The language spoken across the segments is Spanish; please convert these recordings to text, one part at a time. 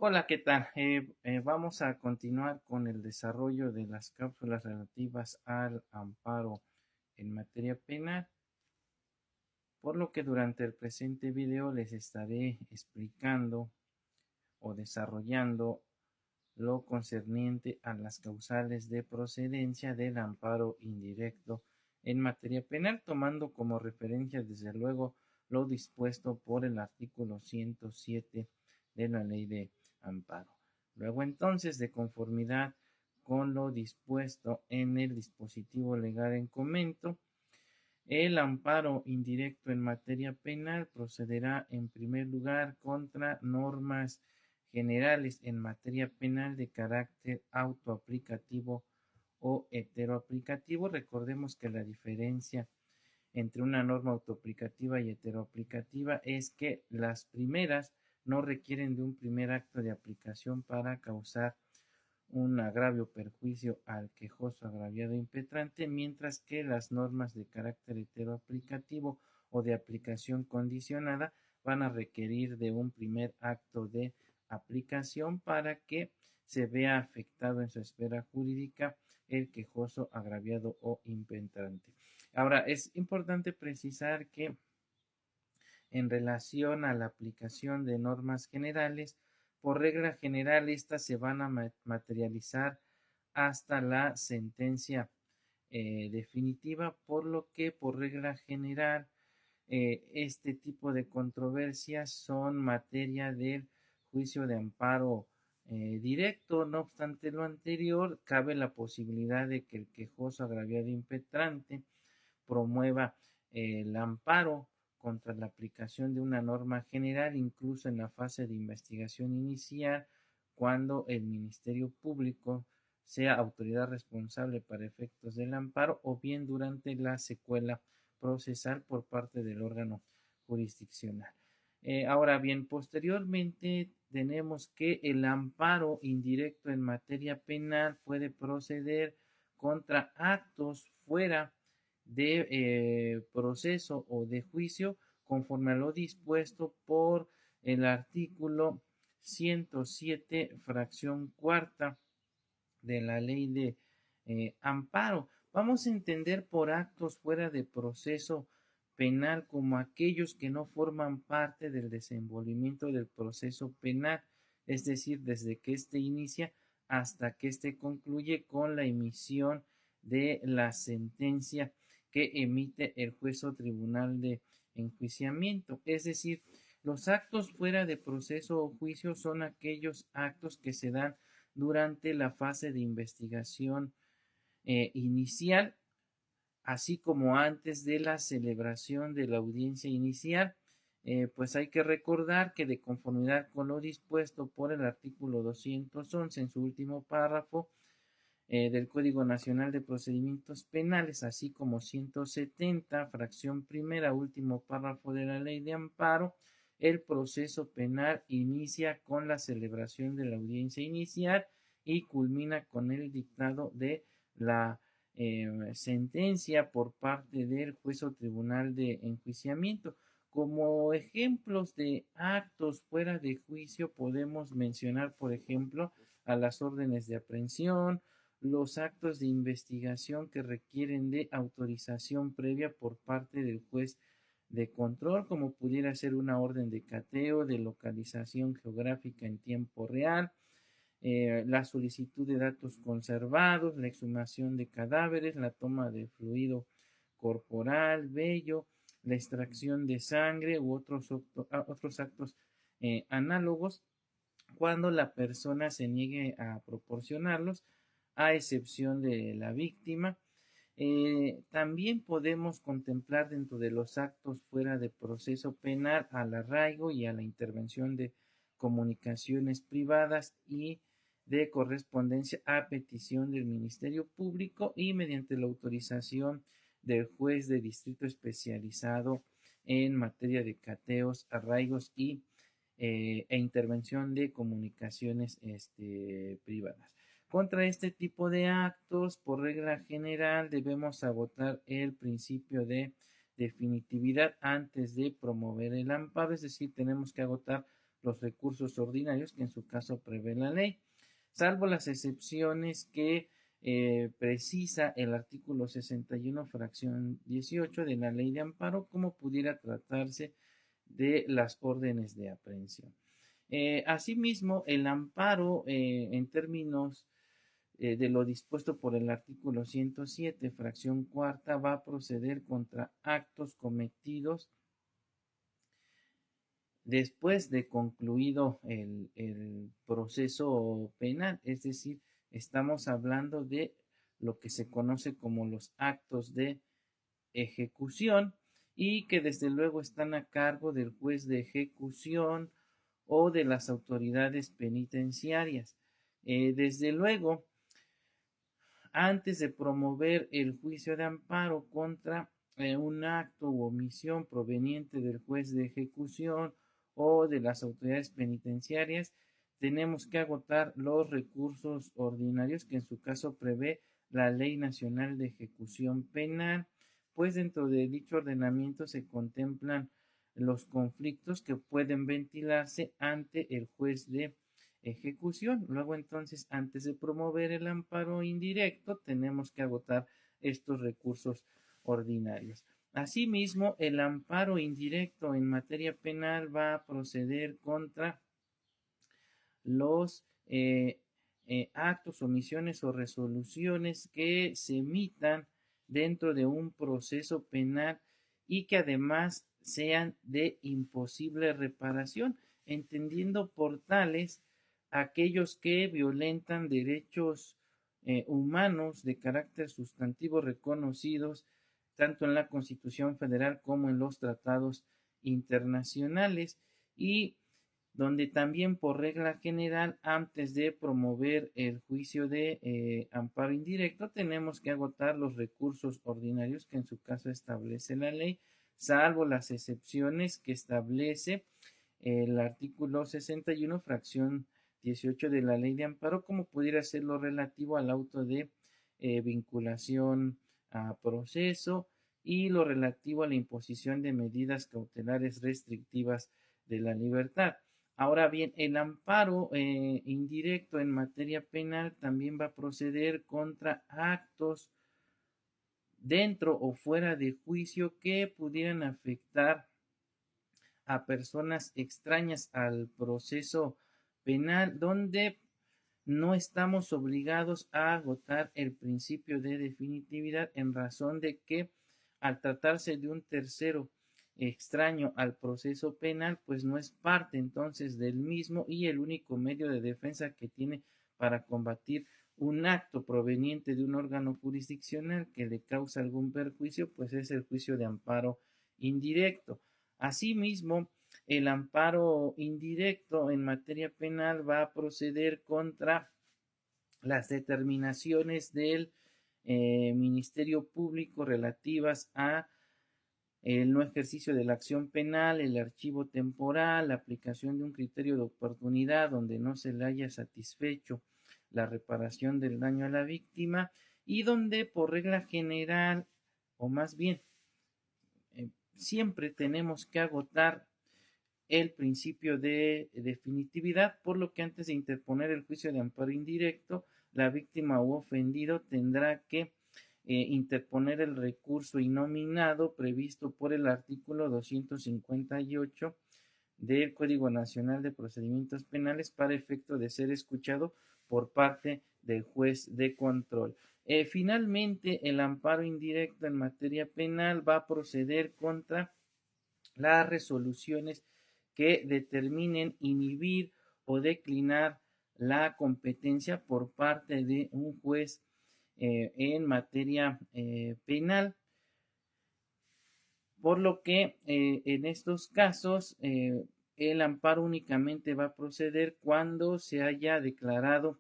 Hola, ¿qué tal? Vamos a continuar con el desarrollo de las cápsulas relativas al amparo en materia penal, por lo que durante el presente video les estaré explicando o desarrollando lo concerniente a las causales de procedencia del amparo indirecto en materia penal, tomando como referencia desde luego lo dispuesto por el artículo 107 de la ley de amparo. Luego entonces, de conformidad con lo dispuesto en el dispositivo legal en comento, el amparo indirecto en materia penal procederá en primer lugar contra normas generales en materia penal de carácter autoaplicativo o heteroaplicativo. Recordemos que la diferencia entre una norma autoaplicativa y heteroaplicativa es que las primeras no requieren de un primer acto de aplicación para causar un agravio o perjuicio al quejoso agraviado impetrante, mientras que las normas de carácter heteroaplicativo o de aplicación condicionada van a requerir de un primer acto de aplicación para que se vea afectado en su esfera jurídica el quejoso agraviado o impetrante. Ahora, es importante precisar que en relación a la aplicación de normas generales, por regla general, estas se van a materializar hasta la sentencia definitiva, por lo que por regla general este tipo de controversias son materia del juicio de amparo directo. No obstante lo anterior, cabe la posibilidad de que el quejoso agraviado impetrante promueva el amparo contra la aplicación de una norma general, incluso en la fase de investigación inicial, cuando el Ministerio Público sea autoridad responsable para efectos del amparo o bien durante la secuela procesal por parte del órgano jurisdiccional. Ahora bien, posteriormente tenemos que el amparo indirecto en materia penal puede proceder contra actos fuera de proceso o de juicio conforme a lo dispuesto por el artículo 107, fracción cuarta de la ley de amparo. Vamos a entender por actos fuera de proceso penal como aquellos que no forman parte del desenvolvimiento del proceso penal, es decir, desde que éste inicia hasta que éste concluye con la emisión de la sentencia que emite el juez o tribunal de enjuiciamiento. Es decir, los actos fuera de proceso o juicio son aquellos actos que se dan durante la fase de investigación inicial, así como antes de la celebración de la audiencia inicial. Pues hay que recordar que de conformidad con lo dispuesto por el artículo 211 en su último párrafo del Código Nacional de Procedimientos Penales, así como 170, fracción primera, último párrafo de la Ley de Amparo, el proceso penal inicia con la celebración de la audiencia inicial y culmina con el dictado de la sentencia por parte del juez o tribunal de enjuiciamiento. Como ejemplos de actos fuera de juicio podemos mencionar, por ejemplo, a las órdenes de aprehensión, los actos de investigación que requieren de autorización previa por parte del juez de control, como pudiera ser una orden de cateo, de localización geográfica en tiempo real, la solicitud de datos conservados, la exhumación de cadáveres, la toma de fluido corporal, vello, la extracción de sangre u otros actos análogos, cuando la persona se niegue a proporcionarlos, a excepción de la víctima. También podemos contemplar dentro de los actos fuera de proceso penal al arraigo y a la intervención de comunicaciones privadas y de correspondencia a petición del Ministerio Público y mediante la autorización del juez de distrito especializado en materia de cateos, arraigos e intervención de comunicaciones privadas. Contra este tipo de actos, por regla general, debemos agotar el principio de definitividad antes de promover el amparo, es decir, tenemos que agotar los recursos ordinarios que en su caso prevé la ley, salvo las excepciones que precisa el artículo 61, fracción 18 de la ley de amparo, como pudiera tratarse de las órdenes de aprehensión. Asimismo, el amparo en términos de lo dispuesto por el artículo 107, fracción cuarta, va a proceder contra actos cometidos después de concluido el proceso penal, es decir, estamos hablando de lo que se conoce como los actos de ejecución y que desde luego están a cargo del juez de ejecución o de las autoridades penitenciarias. Desde luego, antes de promover el juicio de amparo contra un acto u omisión proveniente del juez de ejecución o de las autoridades penitenciarias, tenemos que agotar los recursos ordinarios que en su caso prevé la Ley Nacional de Ejecución Penal, pues dentro de dicho ordenamiento se contemplan los conflictos que pueden ventilarse ante el juez de ejecución. Luego entonces, antes de promover el amparo indirecto, tenemos que agotar estos recursos ordinarios. Asimismo, el amparo indirecto en materia penal va a proceder contra los actos, omisiones o resoluciones que se emitan dentro de un proceso penal y que además sean de imposible reparación, entendiendo por tales aquellos que violentan derechos humanos de carácter sustantivo reconocidos tanto en la Constitución Federal como en los tratados internacionales y donde también por regla general antes de promover el juicio de amparo indirecto tenemos que agotar los recursos ordinarios que en su caso establece la ley, salvo las excepciones que establece el artículo 61, fracción 18 de la ley de amparo, como pudiera ser lo relativo al auto de vinculación a proceso y lo relativo a la imposición de medidas cautelares restrictivas de la libertad. Ahora bien, el amparo indirecto en materia penal también va a proceder contra actos dentro o fuera de juicio que pudieran afectar a personas extrañas al proceso penal, donde no estamos obligados a agotar el principio de definitividad en razón de que al tratarse de un tercero extraño al proceso penal, pues no es parte entonces del mismo y el único medio de defensa que tiene para combatir un acto proveniente de un órgano jurisdiccional que le causa algún perjuicio, pues es el juicio de amparo indirecto. Asimismo, el amparo indirecto en materia penal va a proceder contra las determinaciones del Ministerio Público relativas a el no ejercicio de la acción penal, el archivo temporal, la aplicación de un criterio de oportunidad donde no se le haya satisfecho la reparación del daño a la víctima y donde por regla general, o más bien, siempre tenemos que agotar el principio de definitividad, por lo que antes de interponer el juicio de amparo indirecto, la víctima u ofendido tendrá que interponer el recurso innominado previsto por el artículo 258 del Código Nacional de Procedimientos Penales para efecto de ser escuchado por parte del juez de control. Finalmente, el amparo indirecto en materia penal va a proceder contra las resoluciones que determinen inhibir o declinar la competencia por parte de un juez en materia penal, por lo que en estos casos el amparo únicamente va a proceder cuando se haya declarado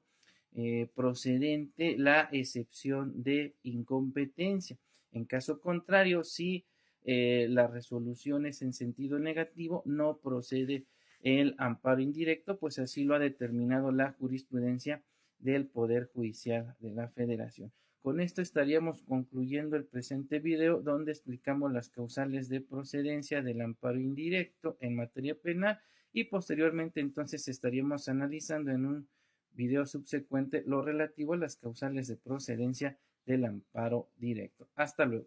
procedente la excepción de incompetencia. En caso contrario, si las resoluciones en sentido negativo, no procede el amparo indirecto, pues así lo ha determinado la jurisprudencia del Poder Judicial de la Federación. Con esto estaríamos concluyendo el presente video donde explicamos las causales de procedencia del amparo indirecto en materia penal y posteriormente entonces estaríamos analizando en un video subsecuente lo relativo a las causales de procedencia del amparo directo. Hasta luego.